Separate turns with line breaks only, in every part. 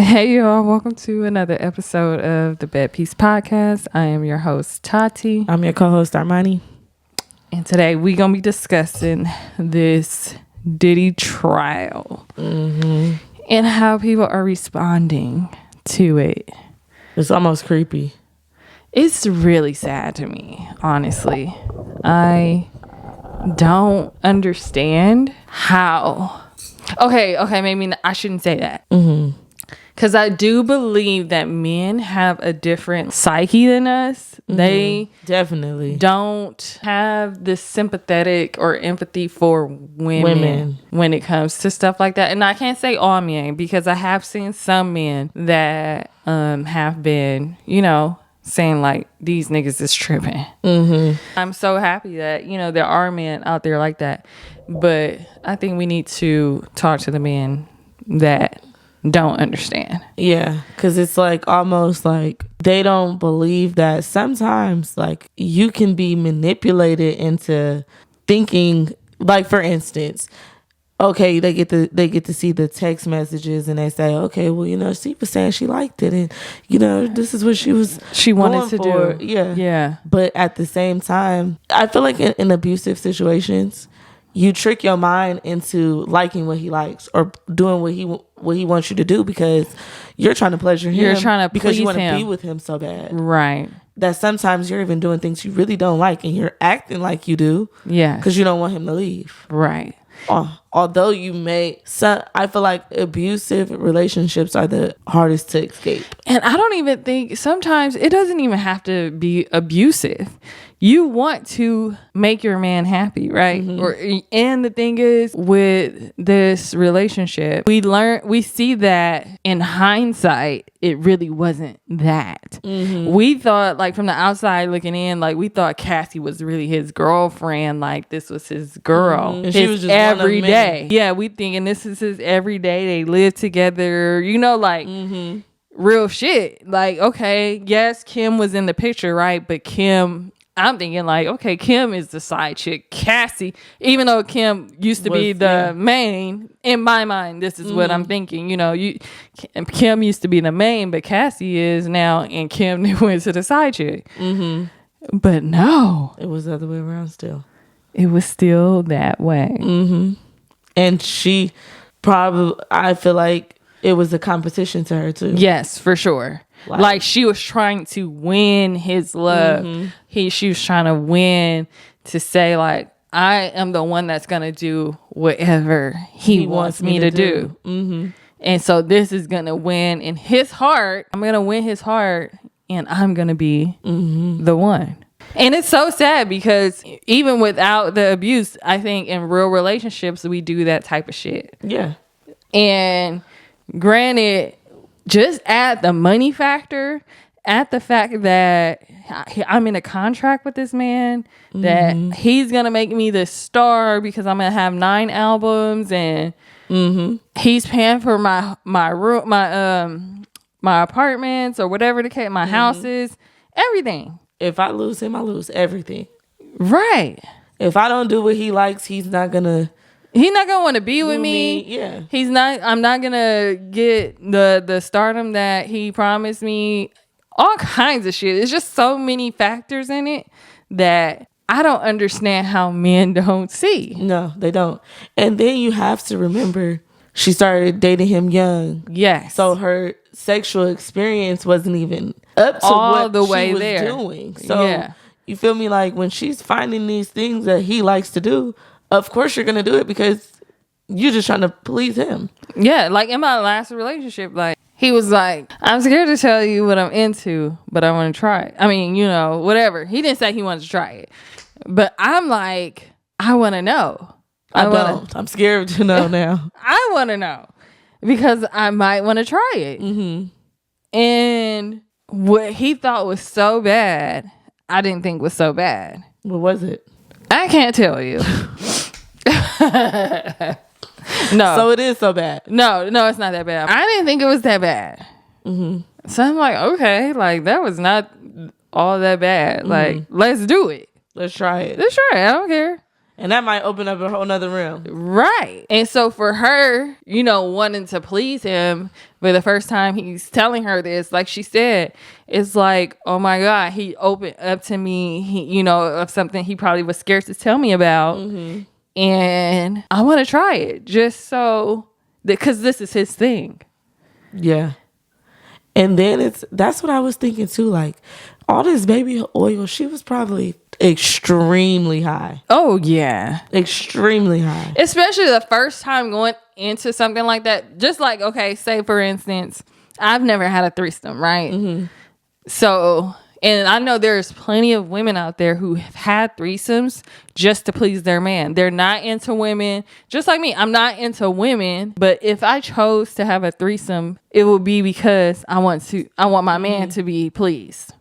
Hey y'all, welcome to another episode of the Bad Peace Podcast. I am your host, Tati.
I'm your co-host, Mahni.
And today we're going to be discussing this Diddy trial and how people are responding to it.
It's almost creepy.
It's really sad to me, honestly. I don't understand how. Okay, maybe I shouldn't say that. Because I do believe that men have a different psyche than us. They
definitely
don't have this sympathetic or empathy for women when it comes to stuff like that. And I can't say all men, because I have seen some men that have been, saying like, these niggas is tripping. I'm so happy that, there are men out there like that. But I think we need to talk to the men that don't understand.
Yeah, because it's like almost like they don't believe that sometimes like you can be manipulated into thinking, like, for instance, okay, they get to see the text messages and they say, okay, well, she was saying she liked it, and this is what she wanted
to
for.
do.
Yeah. But at the same time, I feel like in abusive situations, you trick your mind into liking what he likes or doing what he wants you to do, because you're trying to pleasure him.
You're trying to
because you want
him.
to be with him so bad.
Right.
That sometimes you're even doing things you really don't like and you're acting like you do.
Yeah.
Because you don't want him to leave.
Right.
Although I feel like abusive relationships are the hardest to escape.
And I don't even think, sometimes it doesn't even have to be abusive. You want to make your man happy, right? And the thing is, with this relationship, we see that in hindsight, it really wasn't that. We thought, like, from the outside looking in, like, we thought Cassie was really his girlfriend, like this was his girl.
And she was just
every
one of
day.
many.
Yeah, we thinking this is his every day. They live together, real shit. Like, okay, yes, Kim was in the picture, right? But Kim, I'm thinking like, okay, Kim is the side chick. Cassie, even though Kim used to be the main, in my mind, this is what I'm thinking. Kim used to be the main, but Cassie is now, and Kim went to the side chick. But no,
It was the other way around still.
it was still that way.
And she probably, I feel like it was a competition to her too.
Yes, for sure. Like she was trying to win his love. She was trying to win to say like, I am the one that's going to do whatever he wants me to do. And so this is going to win in his heart. I'm going to win his heart, and I'm going to be the one. And it's so sad, because even without the abuse, I think in real relationships, we do that type of shit.
Yeah.
And granted, just add the money factor, at the fact that I'm in a contract with this man, that he's going to make me the star because I'm going to have 9 albums, and he's paying for my room, my apartments, or whatever the case, my houses, everything.
If I lose him, I lose everything.
Right.
If I don't do what he likes, he's not gonna
want to be with me.
Yeah.
I'm not gonna get the stardom that he promised me. All kinds of shit. It's just so many factors in it that I don't understand how men don't see.
No, they don't. And then you have to remember, she started dating him young.
Yes.
So her sexual experience wasn't even up to
all
what
the
she
way
was
there.
doing. So you feel me? Like, when she's finding these things that he likes to do, of course you're gonna do it because you're just trying to please him.
Yeah, like in my last relationship, like he was like, I'm scared to tell you what I'm into, but I want to try it. I mean, whatever. He didn't say he wanted to try it, but I'm like, I want to know.
I'm scared to know now.
I want to know, because I might want to try it. And what he thought was so bad, I didn't think was so bad.
What was it?
I can't tell you. No.
So it is so bad.
No, it's not that bad. I didn't think it was that bad. So I'm like, okay, like that was not all that bad. Like, let's do it.
Let's try it.
I don't care.
And that might open up a whole nother realm.
Right. And so for her, you know, wanting to please him, for the first time he's telling her this, like she said, it's like, oh my God, he opened up to me, you know, of something he probably was scared to tell me about. Mm-hmm. And I want to try it just so, because this is his thing.
Yeah. And then that's what I was thinking too. Like, all this baby oil, she was probably extremely high.
Oh, yeah.
Extremely high.
Especially the first time going into something like that. Just like, okay, say for instance, I've never had a threesome, right? Mm-hmm. So, and I know there's plenty of women out there who have had threesomes just to please their man. They're not into women. Just like me, I'm not into women. But if I chose to have a threesome, it would be because I want my man to be pleased.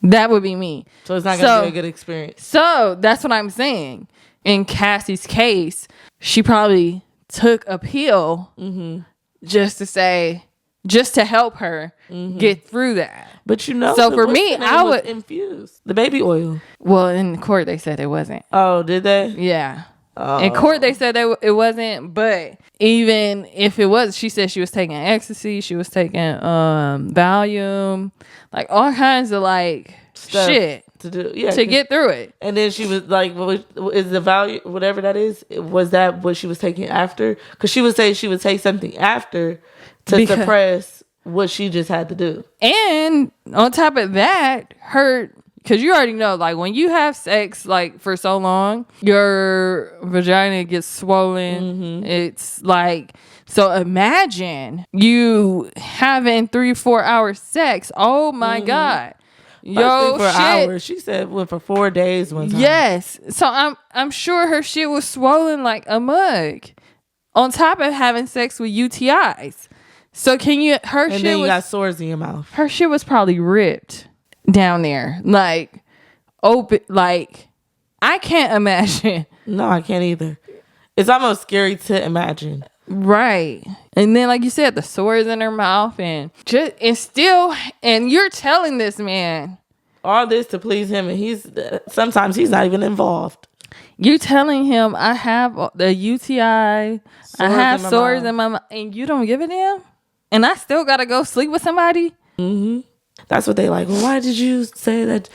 That would be me.
So it's not going to be a good experience.
So that's what I'm saying. In Cassie's case, she probably took a pill just to help her get through that.
But you know,
so for me, I would
infuse the baby oil.
Well, in court they said it wasn't.
Oh, did they?
Yeah. In court they said it wasn't, but even if it was, she said she was taking ecstasy, she was taking Valium, like all kinds of like stuff shit to do, to get through it.
And then she was like, is the value, whatever that is, was that what she was taking after? Because she would say she would take something after to suppress what she just had to do. And
on top of that, because you already know, like, when you have sex, like, for so long, your vagina gets swollen. Mm-hmm. It's like, so imagine you having 3-4 hours sex. Oh, my God.
Yo, for hours. She said went for 4 days one time.
Yes. So I'm sure her shit was swollen like a mug. On top of having sex with UTIs. So can you,
and then you got sores in your mouth.
Her shit was probably ripped down there, like open, like I can't imagine.
No, I can't either. It's almost scary to imagine.
Right. And then, like you said, the sores in her mouth and you're telling this man
all this to please him, and sometimes he's not even involved.
You telling him I have the UTI, I have sores in my mouth, and you don't give a damn, and I still gotta go sleep with somebody.
Mm-hmm. That's what they like. Well, why did you say that?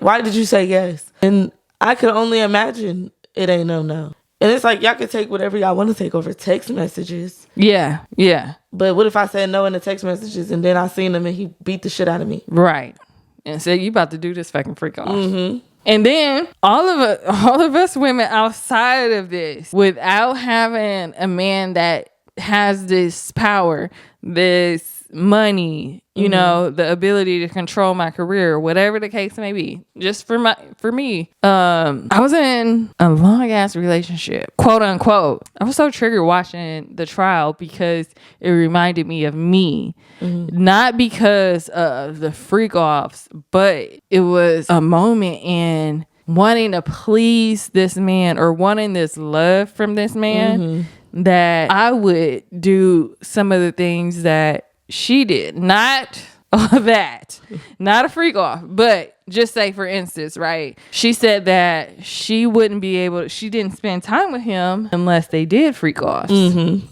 Why did you say yes? And I could only imagine it ain't no. And it's like, y'all can take whatever y'all want to take over text messages.
Yeah, yeah.
But what if I said no in the text messages and then I seen him and he beat the shit out of me?
Right. And said, you about to do this fucking freak off. Mm-hmm. And then all of us women outside of this, without having a man that has this power, this money, you know, the ability to control my career, whatever the case may be. Just for me, I was in a long ass relationship, quote unquote. I was so triggered watching the trial because it reminded me of me, not because of the freak offs, but it was a moment in wanting to please this man or wanting this love from this man, that I would do some of the things that she did. Not all that, not a freak off, but just say, for instance, right, she said that she didn't spend time with him unless they did freak offs.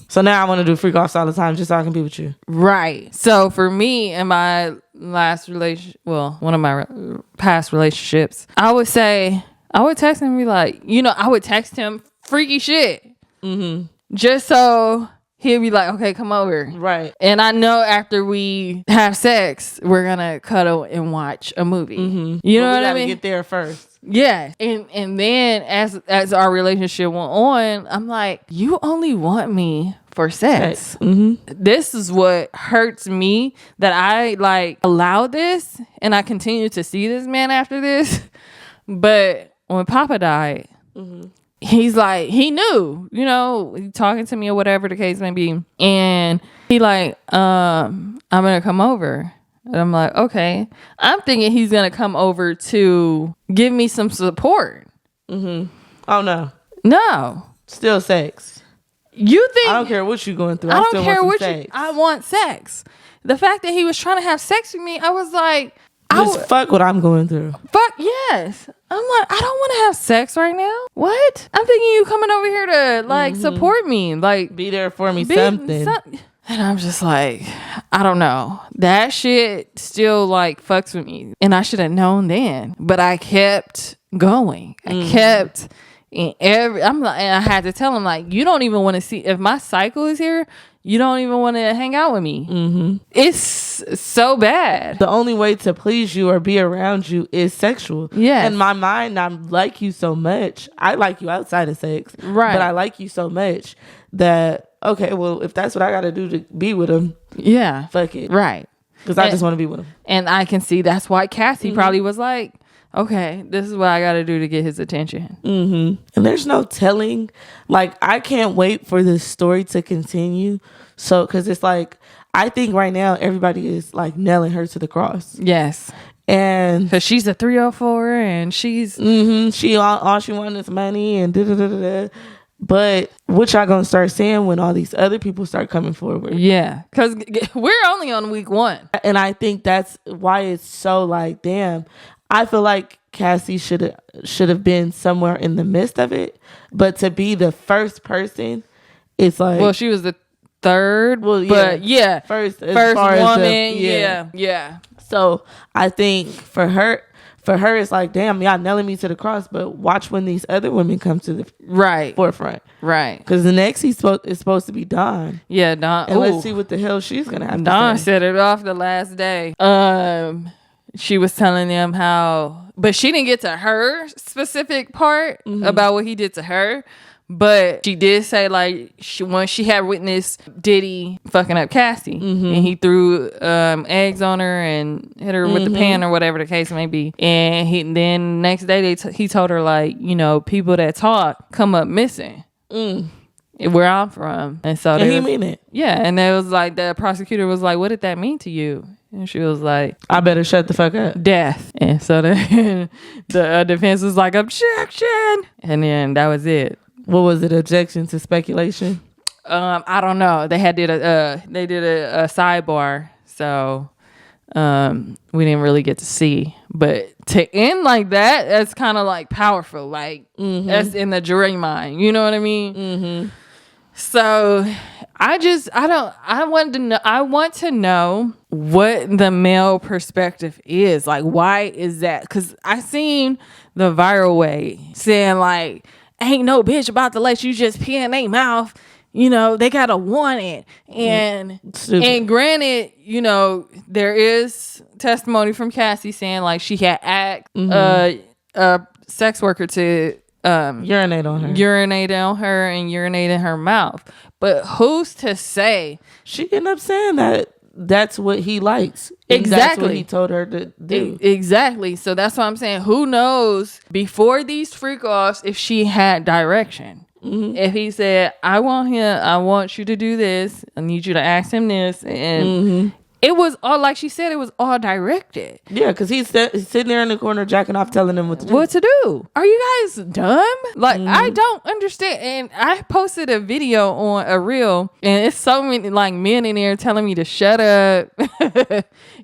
So now I want to do freak offs all the time just so I can be with you.
Right. So for me, in my last one of my past relationships, I would text him and be like, I would text him freaky shit. Just so he'll be like, okay, come over.
Right.
And I know after we have sex, we're going to cuddle and watch a movie. You know what I mean?
Get there first.
Yeah. And then as our relationship went on, I'm like, you only want me for sex. This is what hurts me, that I allowed this and I continue to see this man after this. But when Papa died, he's like, he knew, talking to me or whatever the case may be. And he like, I'm going to come over. And I'm like, okay. I'm thinking he's going to come over to give me some support.
Oh, no.
No.
Still sex.
You think...
I don't care what you're going through.
I don't care what sex. I want sex. The fact that he was trying to have sex with me, I was like,
fuck what I'm going through.
Fuck yes. I'm like, I don't want to have sex right now. What? I'm thinking you coming over here to like support me, like
be there for me, something.
And I'm just like, I don't know. That shit still like fucks with me, and I should have known then. But I kept going. I kept. I'm like, and I had to tell him like, you don't even want to see if my cycle is here. You don't even want to hang out with me. It's so bad.
The only way to please you or be around you is sexual.
Yeah.
In my mind, I like you so much. I like you outside of sex.
Right.
But I like you so much that, okay, well, if that's what I got to do to be with him.
Yeah.
Fuck it.
Right.
Because I just want to be with him.
And I can see that's why Cassie probably was like, okay, this is what I got to do to get his attention.
And there's no telling. Like, I can't wait for this story to continue. So, because it's like, I think right now everybody is like nailing her to the cross.
Yes.
And
because she's a 304 and she's
she all she wanted is money and da-da-da-da-da. But what y'all gonna start saying when all these other people start coming forward?
Yeah, because we're only on week 1.
And I think that's why it's so like, damn. I feel like Cassie should have been somewhere in the midst of it, but to be the first person, it's like,
well, she was the third, but first woman, yeah.
So I think for her, it's like, damn, y'all nailing me to the cross, but watch when these other women come to the forefront,
right?
Because the next is supposed to be Dawn,
Dawn,
and let's see what the hell she's gonna have.
Dawn
to say.
set it off the last day. She was telling them how, but she didn't get to her specific part about what he did to her. But she did say like once she had witnessed Diddy fucking up Cassie and he threw eggs on her and hit her with the pan or whatever the case may be. And then next day he told her like, you know, people that talk come up missing. Where I'm from. And so
he mean it.
Yeah. And it was like the prosecutor was like, what did that mean to you? And she was like,
I better shut the fuck up.
Death. And so the defense was like, objection. And then that was it.
What was it? Objection to speculation?
I don't know. They did a sidebar, so we didn't really get to see. But to end like that, that's kind of like powerful. Like that's in the jury mind. You know what I mean? So I want to know what the male perspective is. Like, why is that? Because I seen the viral way saying like, ain't no bitch about to let you just pee in their mouth. You know, they gotta want it. And granted, you know, there is testimony from Cassie saying like she had asked a sex worker to
urinate on her
and urinate in her mouth. But who's to say?
She ended up saying that that's what he likes.
Exactly.
That's what he told her to do.
Exactly. So that's what I'm saying. Who knows before these freak offs if she had direction? If he said, I want you to do this. I need you to ask him this. And it was all, like she said, it was all directed.
Yeah, because he's sitting there in the corner jacking off, telling them what to do.
Are you guys dumb? Like, I don't understand. And I posted a video on a reel, and it's so many like men in there telling me to shut up.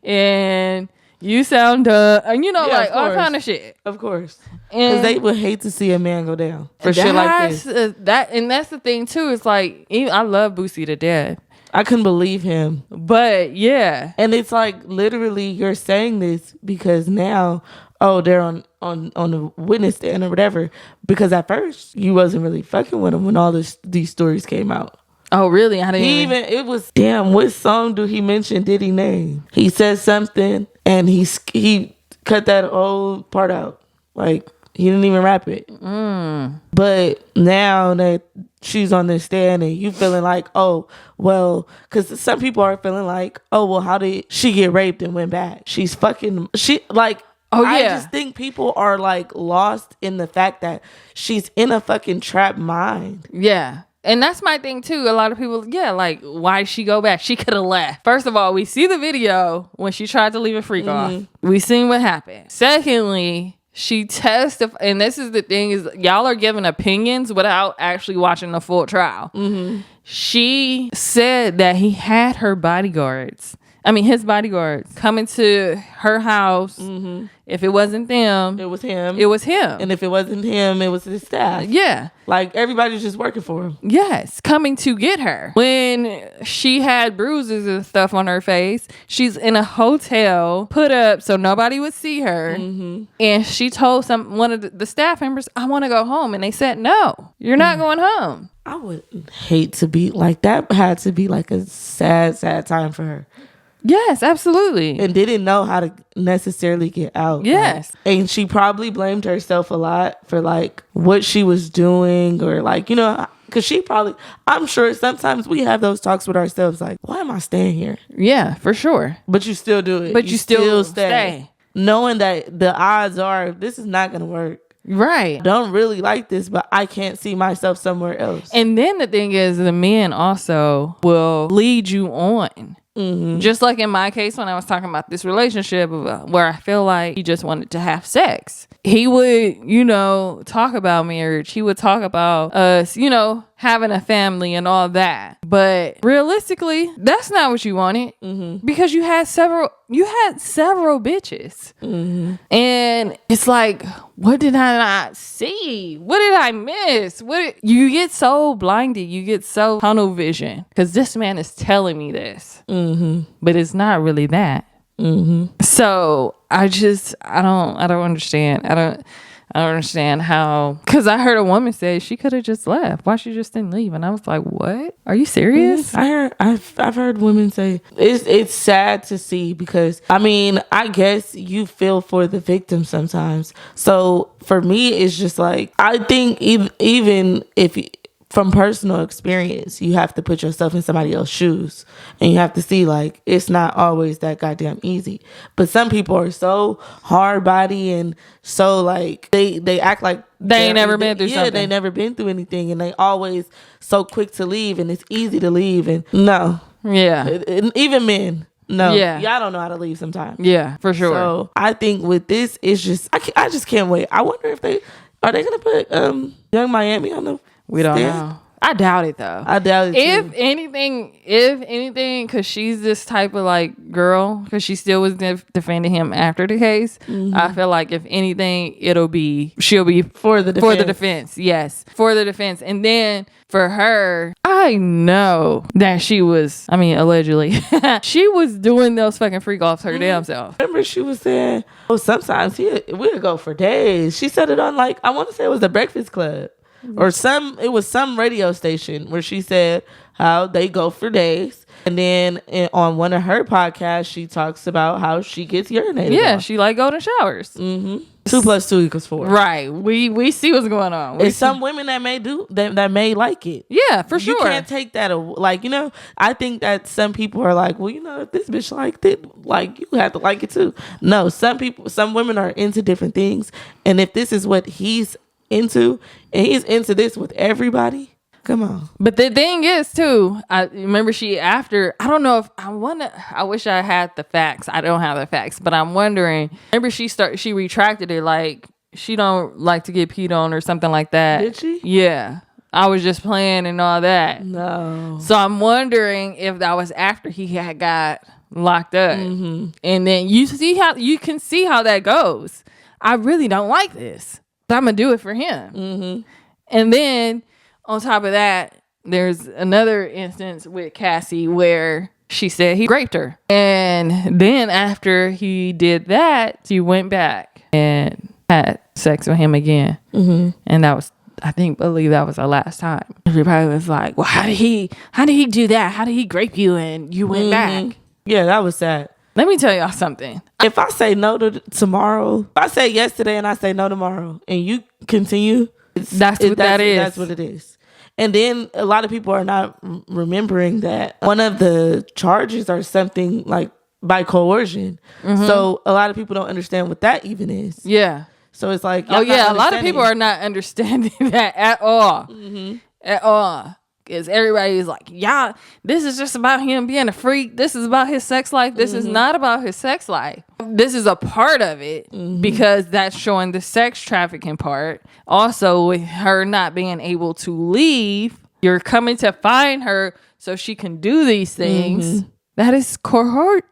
And you sound dumb. And you know, like all kind of shit.
Of course. Because they would hate to see a man go down for shit like this.
And that's the thing too. It's like, I love Boosie to death.
I couldn't believe him.
But yeah.
And it's like literally you're saying this because now, they're on the witness stand or whatever. Because at first you wasn't really fucking with him when all these stories came out.
Oh really? I didn't
it was damn, what song do he mention Diddy name? He said something and he cut that old part out. Like he didn't even rap it. But now that she's on the stand and you feeling like, oh, well, because some people are feeling like, oh, well, how did she get raped and went back? I just think people are like lost in the fact that she's in a fucking trap mind.
Yeah. And that's my thing too. A lot of people, like, why'd she go back? She could have left. First of all, we see the video when she tried to leave a freak off. We seen what happened. Secondly, she testified, and this is the thing, is y'all are giving opinions without actually watching the full trial. She said that he had her bodyguards his bodyguards coming to her house. Mm-hmm. If it wasn't them,
it was him.
And
if it wasn't him, it was his staff.
Yeah.
Like, everybody's just working for him.
Yes. Coming to get her. When she had bruises and stuff on her face, she's in a hotel put up so nobody would see her. Mm-hmm. And she told one of the staff members, I want to go home. And they said, no, you're not going home.
I would hate to be like that. Had to be like a sad, sad time for her.
Yes, absolutely.
And didn't know how to necessarily get out.
Yes.
Like, and she probably blamed herself a lot for like what she was doing, or like, because she probably, I'm sure sometimes we have those talks with ourselves like, why am I staying here?
Yeah, for sure.
But you still do it.
But you still stay.
Knowing that the odds are this is not going to work.
Right.
I don't really like this, but I can't see myself somewhere else.
And then the thing is, the men also will lead you on. Mm-hmm. Just like in my case, when I was talking about this relationship where I feel like he just wanted to have sex, he would, talk about marriage. He would talk about us, having a family and all that. But realistically, that's not what you wanted, because you had several bitches. Mm-hmm. And it's like, what did I not see? What did I miss? You get so blinded, you get so tunnel vision, because this man is telling me this, but it's not really that. So I don't understand. I don't understand how, because I heard a woman say she could have just left. Why she just didn't leave? And I was like, what? Are you serious?
I've heard women say it's sad to see, because I guess you feel for the victim sometimes. So for me, it's just like, I think even if from personal experience, you have to put yourself in somebody else's shoes, and you have to see like it's not always that goddamn easy. But some people are so hard body and so like they act like
they ain't never been through something.
Yeah, they never been through anything, and they always so quick to leave, and it's easy to leave. And no,
yeah,
and even men. No,
yeah,
y'all don't know how to leave sometimes.
Yeah, for sure.
So I think with this, it's just I just can't wait. I wonder if they gonna put Young Miami on the.
We don't know. I doubt it though.
I doubt it
If anything, because she's this type of like girl, because she still was defending him after the case. Mm-hmm. I feel like if anything, she'll be for the defense. Yes, for the defense. And then for her, I know that she was, allegedly, she was doing those fucking freak offs her damn self.
Remember she was saying, sometimes we'll go for days. She said it on like, I want to say it was the Breakfast Club. Or it was some radio station where she said how they go for days. And then on one of her podcasts, she talks about how she gets urinated.
Yeah,
off.
She like golden showers.
2 + 2 = 4.
Right. We see what's going on.
There's some women that may that may like it.
Yeah, for sure.
You can't take that like, I think that some people are like, well, if this bitch liked it, like you have to like it too. No, some women are into different things. And if this is what he's into, and he's into this with everybody, come on.
But the thing is too, I remember I wish I had the facts. I don't have the facts, but I'm wondering, remember she retracted it, like she don't like to get peed on or something like that.
Did she?
Yeah, I was just playing and all that.
No.
So I'm wondering if that was after he had got locked up. And then you can see how that goes. I really don't like this. I'm gonna do it for him. And then on top of that, there's another instance with Cassie where she said he raped her, and then after he did that, she went back and had sex with him again. And that was, I believe that was the last time. Everybody was like, well, how did he do that? How did he rape you and you went back?
Yeah, that was sad.
Let me tell y'all something.
If I say no to tomorrow, if I say yes today and I say no tomorrow, and you continue,
that's what it is.
That's what it is. And then a lot of people are not remembering that one of the charges are something like by coercion. So a lot of people don't understand what that even is.
Yeah.
So it's like,
a lot of people are not understanding that at all. At all. Because everybody is like, yeah, this is just about him being a freak. This is about his sex life. This is not about his sex life. This is a part of it because that's showing the sex trafficking part. Also, with her not being able to leave, you're coming to find her so she can do these things. That is coercion.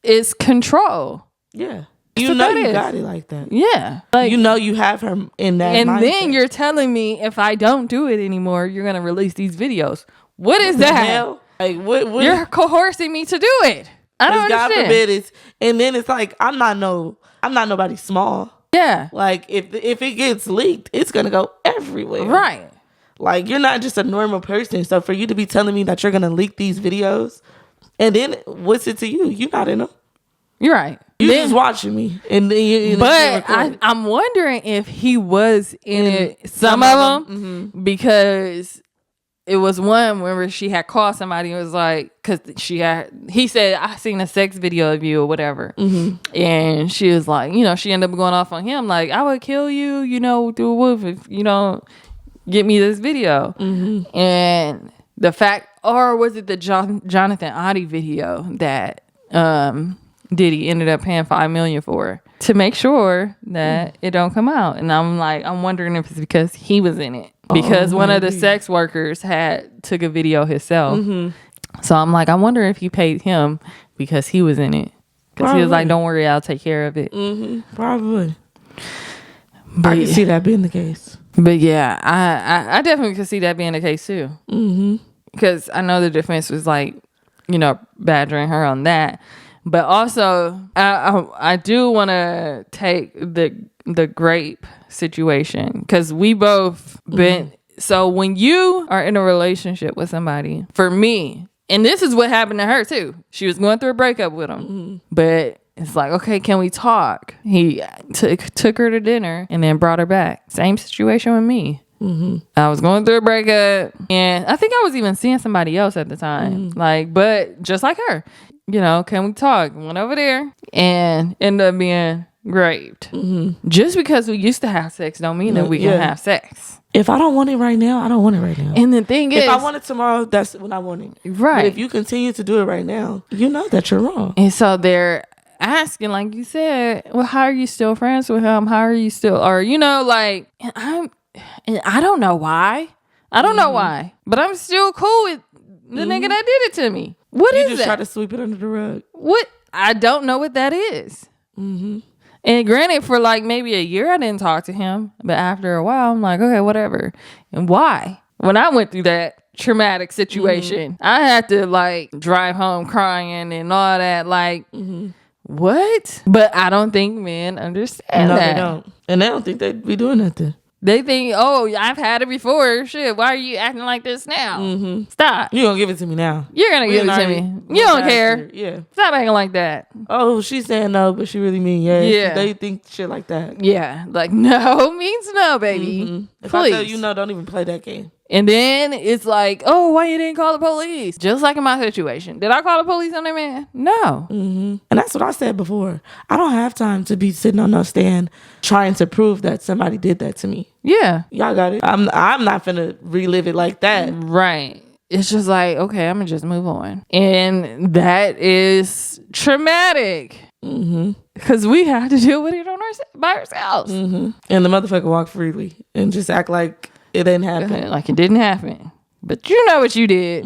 It's control.
Yeah. You know you got it like that.
Yeah. Like,
you know you have her in that
and
mindset.
then you're telling me if I don't do it anymore, you're going to release these videos. What is that?
Hell? Like, what
you're coercing me to do it. I don't understand.
God forbid it's, and then it's like, I'm not nobody small.
Yeah.
Like, if it gets leaked, it's going to go everywhere.
Right.
Like, you're not just a normal person. So for you to be telling me that you're going to leak these videos, and then what's it to you? You're not in them.
You're right.
You're just watching me. And then
but I'm wondering if he was in it, some of them, because it was one where she had called somebody and was like, because he said, I seen a sex video of you or whatever. And she was like, she ended up going off on him like, I would kill you, through a wolf if you don't get me this video. And the fact, or was it the Jonathan Oddie video that Diddy ended up paying $5 million for to make sure that it don't come out? And I'm wondering if it's because he was in it, because one of the sex workers took a video himself. So I'm like, I wonder if he paid him because he was in it, because he was like, don't worry, I'll take care of it.
Probably. But I can see that being the case.
But yeah, I definitely could see that being the case too. Because I know the defense was like, badgering her on that. But also, I do want to take the grape situation, because we both been. So when you are in a relationship with somebody, for me, and this is what happened to her too. She was going through a breakup with him, but it's like, okay, can we talk? He took her to dinner and then brought her back. Same situation with me. I was going through a breakup, and I think I was even seeing somebody else at the time, but just like her. Can we talk? Went over there and ended up being raped. Just because we used to have sex don't mean that we can have sex.
If I don't want it right now, I don't want it right now.
And the thing is,
if I want it tomorrow, that's when I want it.
Right.
But if you continue to do it right now, you know that you're wrong.
And so they're asking, like you said, well, how are you still friends with him? How are you still, or, and I don't know why. I don't know why, but I'm still cool with the nigga that did it to me. What is that? You just
try to sweep it under the rug.
What? I don't know what that is. And granted, for like maybe a year, I didn't talk to him. But after a while, I'm like, okay, whatever. And why? When I went through that traumatic situation, I had to like drive home crying and all that. Like, what? But I don't think men understand that.
They don't. And they don't think they be doing nothing.
They think, oh, I've had it before. Shit, why are you acting like this now? Stop.
You're going to give it to me now.
You're going to give it to me. You don't care.
Yeah.
Stop acting like that.
Oh, she's saying no, but she really mean yes. Yeah. They think shit like that.
Yeah. Like, no means no, baby.
If
Please.
I tell you no, don't even play that game.
And then it's like, oh, why you didn't call the police? Just like in my situation. Did I call the police on that man? No.
And that's what I said before. I don't have time to be sitting on no stand trying to prove that somebody did that to me.
Yeah.
Y'all got it. I'm not finna relive it like that.
Right. It's just like, okay, I'm gonna just move on. And that is traumatic. Because we have to deal with it by ourselves.
And the motherfucker walk freely and just act like it didn't happen.
Like it didn't happen. But you know what you did.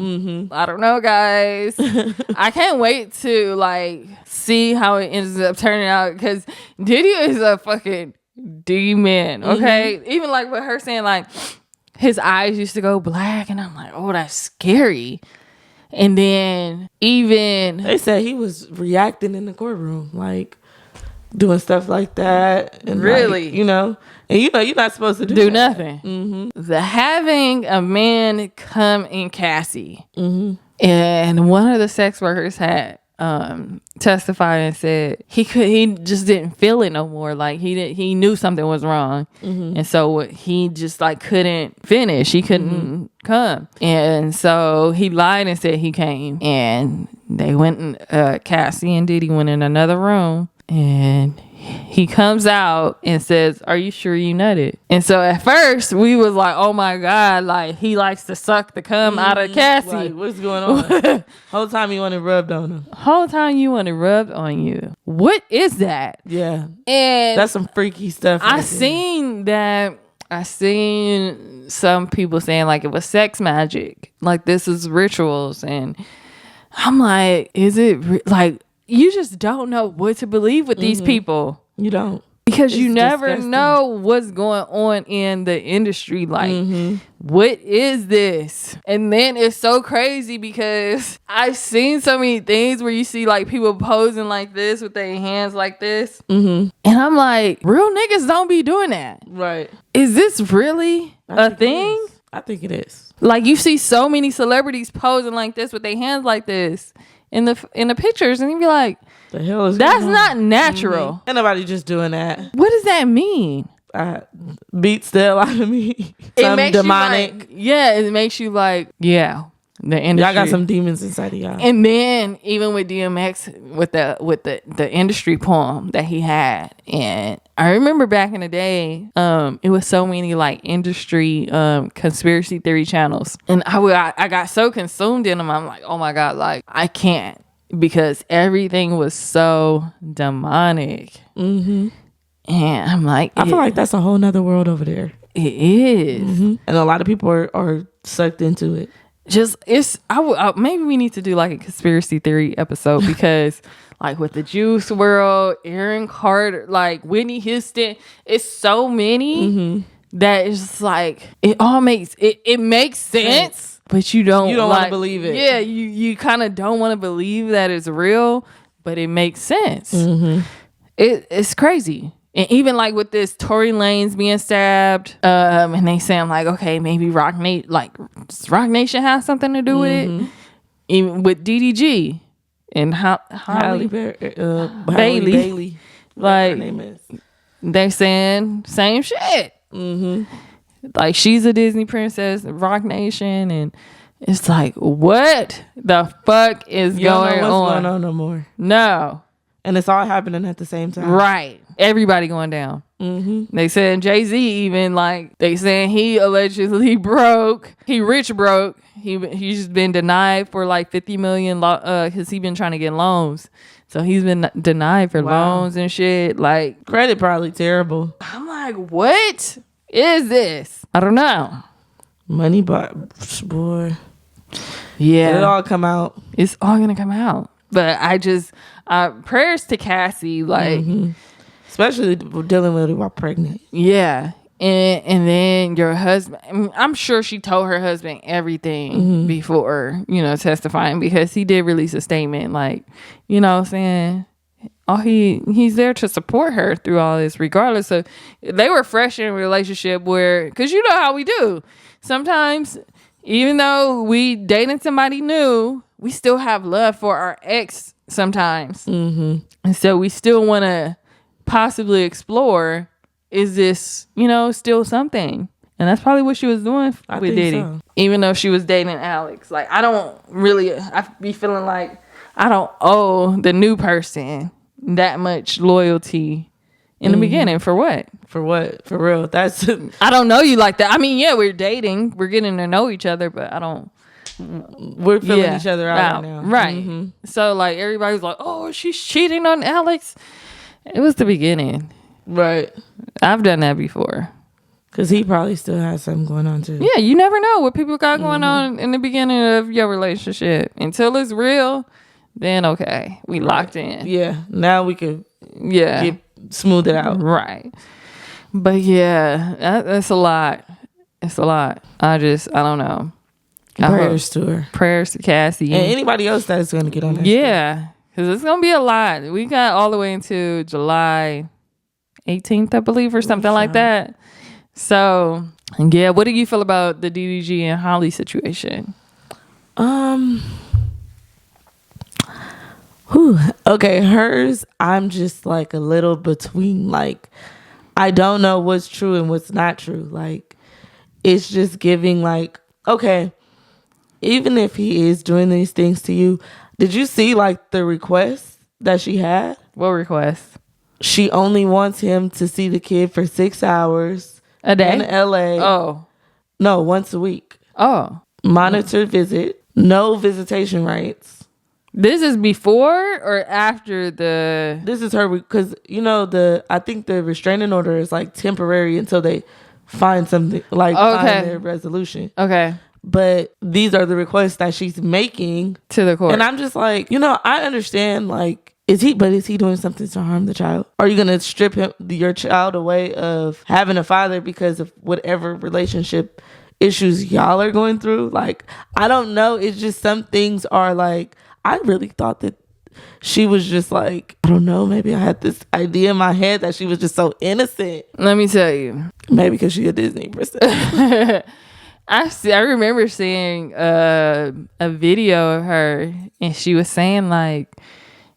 I don't know, guys. I can't wait to like see how it ends up turning out, because Diddy is a fucking demon. Okay, even like with her saying like his eyes used to go black, and I'm like, oh, that's scary. And then even
they said he was reacting in the courtroom, like doing stuff like that, and
really,
like, and you're not supposed to
do nothing. The having a man come in Cassie, and one of the sex workers had testified and said he just didn't feel it no more. Like he knew something was wrong, and so he just like couldn't finish. He couldn't come, and so he lied and said he came. And they went. Cassie and Diddy went in another room, and he comes out and says, are you sure you nutted? And so at first we was like, oh my God, like he likes to suck the cum out of Cassie.
Like, what's going on? Whole time you want it rubbed on him.
Whole time you want it rubbed on you. What is that?
Yeah.
And
that's some freaky stuff.
I seen some people saying like it was sex magic. Like this is rituals, and I'm like, is it like, you just don't know what to believe with these people.
You don't.
Because you never know what's going on in the industry. Like, what is this? And then it's so crazy because I've seen so many things where you see like people posing like this with their hands like this. And I'm like, real niggas don't be doing that.
Right.
Is this really a thing?
I think it is.
Like, you see so many celebrities posing like this with their hands like this in the pictures, and you be like,
the hell is
that's not natural.
Ain't nobody just doing that.
What does that mean?
Beats the hell out of me.
It makes demonic. It makes you like, the industry.
Y'all got some demons inside of y'all.
And then even with DMX, with the industry poem that he had, and I remember back in the day, it was so many like industry conspiracy theory channels, and I got so consumed in them. I'm like, oh my god, like I can't. Because everything was so demonic. And I'm like,
I feel like that's a whole nother world over there.
It is.
And a lot of people are sucked into it.
Maybe we need to do like a conspiracy theory episode because like with the Juice WRLD, Aaron Carter, like Whitney Houston, it's so many that it's just like, it all makes sense. But you don't
want to believe it.
Yeah, you kind of don't want to believe that it's real, but it makes sense. It's crazy. And even like with this Tory Lanez being stabbed, and they saying like, okay, maybe Rock Nation has something to do with it. Even with DDG and Halle Bailey. Like, her name is. They saying same shit. Like, she's a Disney princess, Rock Nation, and it's like, what the fuck is going on
no more?
No.
And it's all happening at the same time.
Right. Everybody going down. They said Jay-Z even, like, they saying he allegedly broke. He rich broke. He's been denied for like 50 million because he been trying to get loans. So he's been denied for loans and shit. Like,
credit probably terrible.
I'm like, what is this? I don't know.
Money, boy.
Yeah.
It'll all come out.
It's all gonna come out. But prayers to Cassie, like,
especially dealing with it while pregnant.
Yeah. And then your husband, I'm sure she told her husband everything before, testifying, because he did release a statement, like, saying, he's there to support her through all this, regardless of, they were fresh in a relationship where, because you know how we do. Sometimes, even though we dating somebody new, we still have love for our ex sometimes. And so we still want to possibly explore, is this, still something? And that's probably what she was doing with Diddy. So. Even though she was dating Alex. Like, I be feeling like I don't owe the new person that much loyalty in the beginning. For what? For
real. That's
I don't know you like that. I mean, yeah, we're dating. We're getting to know each other, but I don't.
We're filling each other out right now.
Right. So, like, everybody's like, oh, she's cheating on Alex. It was the beginning.
Right.
I've done that before.
Because he probably still has something going on, too.
Yeah, you never know what people got going on in the beginning of your relationship. Until it's real, then okay, we locked in.
Yeah, now we can smooth it out.
Right. But yeah, that's a lot. It's a lot. I don't know.
Prayers to her.
Prayers to Cassie.
And anybody else that's going to get on that.
Yeah, because it's going to be a lot. We got all the way into July 18th, I believe, or something like that. So, yeah, what do you feel about the DDG and Halle situation?
Okay, hers, I'm just like a little between, like, I don't know what's true and what's not true. Like, it's just giving, like, okay, even if he is doing these things to you, did you see, like, the request that she had?
What request?
She only wants him to see the kid for 6 hours
a day
in LA.
Oh,
no, once a week.
Oh,
monitored visit, no visitation rights.
This is before or after the...
This is her, because, I think the restraining order is, like, temporary until they find something, like, find their resolution.
Okay.
but these are the requests that she's making
to the court.
And I'm just like, I understand, like, is he doing something to harm the child? Are you going to strip your child away of having a father because of whatever relationship issues y'all are going through? Like, I don't know. It's just some things are like, I really thought that she was just like, I don't know, maybe I had this idea in my head that she was just so innocent.
Let me tell you.
Maybe because she a Disney princess.
I remember seeing a video of her, and she was saying, like,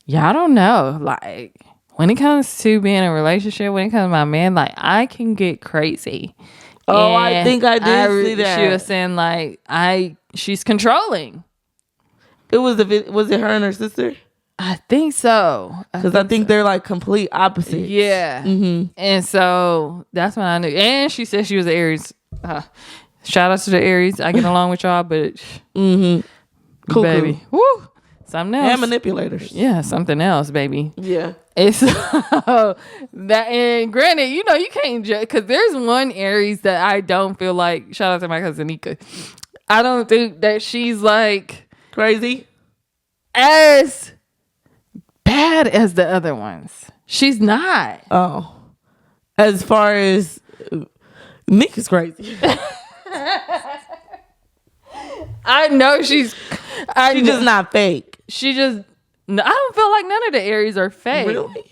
y'all don't know, like, when it comes to being in a relationship, when it comes to my man, like, I can get crazy.
Oh, and I think I did see that.
She was saying, like, she's controlling.
Was it her and her sister?
I think so.
Because I think they're like complete opposites.
Yeah. Mm-hmm. And so that's when I knew. And she said she was an Aries. Shout out to the Aries. I get along with y'all, but
cool,
baby.
Cool.
Woo. Something else.
And manipulators.
Yeah, something else, baby.
Yeah.
It's that, and granted, you can't judge, because there's one Aries that I don't feel like, shout out to my cousin Nika, I don't think that she's like
crazy
as bad as the other ones. She's not.
Oh. As far as Nick is crazy.
I know she's
just not fake.
I don't feel like none of the Aries are fake.
Really?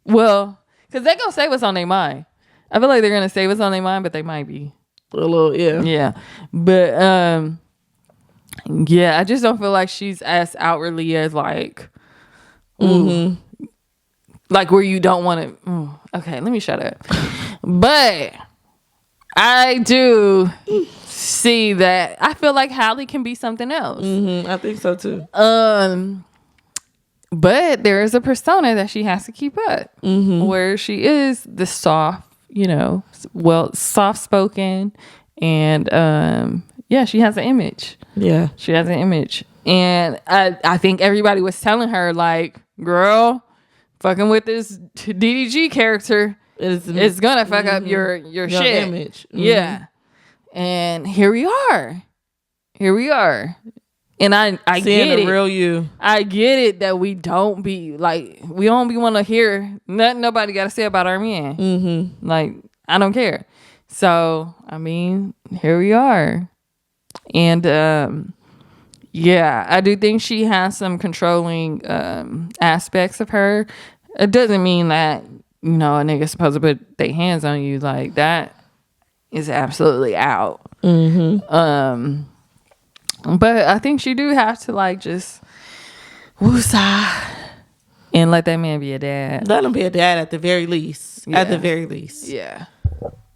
Well, because they're going to say what's on their mind. I feel like they're going to say what's on their mind, but they might be.
A little, yeah.
Yeah. But, yeah, I just don't feel like she's as outwardly as like, like where you don't want to. Okay, let me shut up. But I do see that. I feel like Halle can be something else.
I think so too.
But there is a persona that she has to keep up, where she is the soft, soft spoken, and yeah, she has an image. Yeah, she has an image, and I think everybody was telling her, like, girl, fucking with this DDG character, it's gonna fuck up your shit
image.
Yeah, and here we are. And I
seeing
get
the
it.
Real you.
I get it that we don't be want to hear nothing nobody got to say about our man. Like, I don't care. So, I mean, here we are. And, yeah, I do think she has some controlling aspects of her. It doesn't mean that, a nigga's supposed to put their hands on you. Like, that is absolutely out. But I think she do have to, like, just woosah and let that man be a dad.
Let him be a dad at the very least.
Yeah.
At the very least.
Yeah.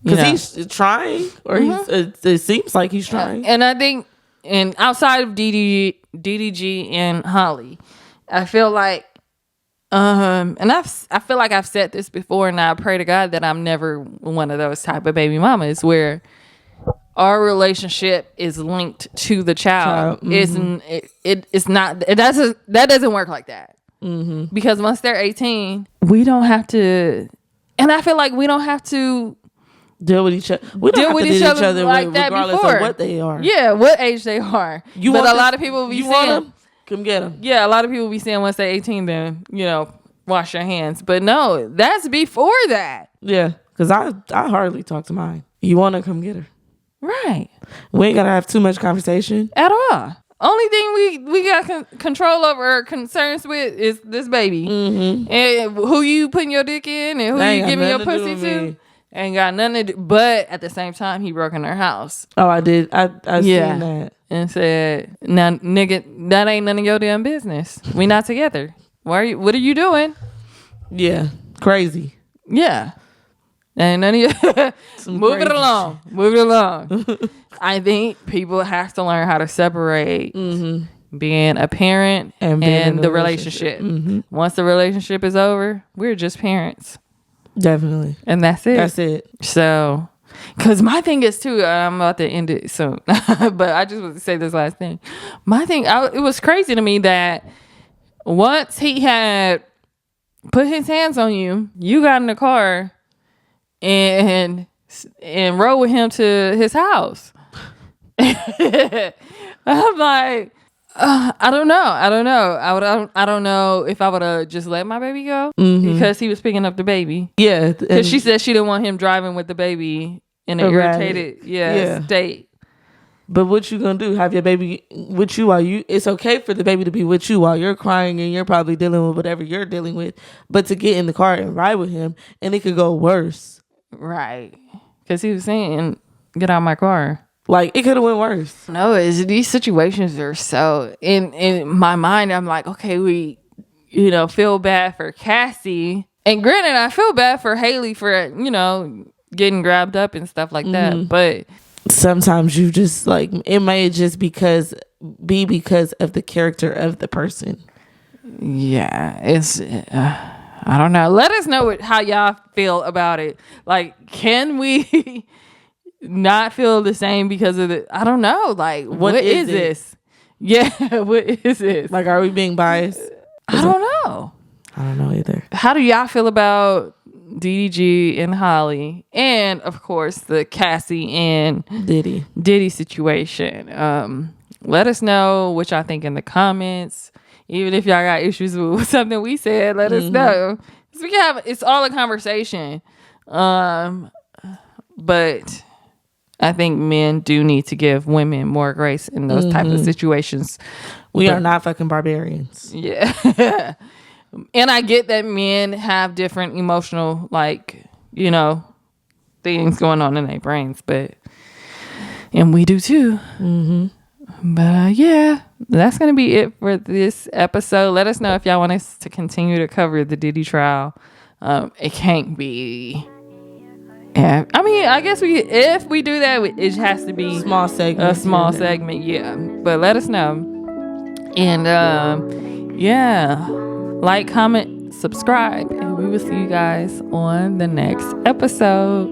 Because he's trying, or it seems like he's trying.
And I think, and outside of DDG and Halle, I feel like, and I feel like I've said this before, and I pray to God that I'm never one of those type of baby mamas where our relationship is linked to the child. It's not. That doesn't work like that. Because once they're 18, we don't have to, and I feel like we don't have to
deal with each other. We don't have to deal with each other
like that
regardless
before.
of what they are.
Yeah, what age they are. But a lot of people be
want
saying,
them? Come get them.
Yeah, a lot of people be saying once they're 18, then wash your hands. But no, that's before that.
Yeah, because I hardly talk to mine. You want to come get her?
Right.
We ain't gotta have too much conversation
at all. Only thing we got control over or concerns with is this baby. And who you putting your dick in and who you giving your pussy to. Ain't got nothing to do. But at the same time, he broke in her house.
Oh, I did. I seen that.
And said, now, nigga, that ain't none of your damn business. We not together. What are you doing?
Yeah. Crazy.
Yeah. And none of you move it along. I think people have to learn how to separate being a parent and the relationship. Once the relationship is over, we're just parents.
Definitely.
And that's
it.
So, because my thing is too, I'm about to end it soon, but I just want to say this last thing. My thing, it was crazy to me that once he had put his hands on you, you got in the car and rode with him to his house. I'm like, I don't know. I don't know if I would have just let my baby go because he was picking up the baby.
Yeah,
because she said she didn't want him driving with the baby in an irritated state.
But what you gonna do? Have your baby with you while you? It's okay for the baby to be with you while you're crying and you're probably dealing with whatever you're dealing with. But to get in the car and ride with him, and it could go worse.
Right? Because he was saying, "Get out of my car."
Like, it could have went worse.
No, these situations are so in my mind. I'm like, okay, we, feel bad for Cassie, and granted, I feel bad for Haley for getting grabbed up and stuff like that, but.
Sometimes you just like it may just because of the character of the person.
Yeah, it's I don't know. Let us know how y'all feel about it. Like, can we not feel the same because of the? I don't know. Like, what is this? Yeah, what is this?
Like, are we being biased?
I don't know.
I don't know either. How
do y'all feel about DDG and Halle, and of course the Cassie and Diddy situation? Let us know what y'all think in the comments. Even if y'all got issues with something we said, let us know. So it's all a conversation. But I think men do need to give women more grace in those type of situations.
We are not fucking barbarians.
Yeah. And I get that men have different emotional, things going on in their brains, and we do too. But that's going to be it for this episode. Let us know if y'all want us to continue to cover the Diddy trial. It can't be. Yeah, I mean, I guess if we do that, it has to be a small segment. Yeah, but let us know. And like, comment, subscribe, and we will see you guys on the next episode.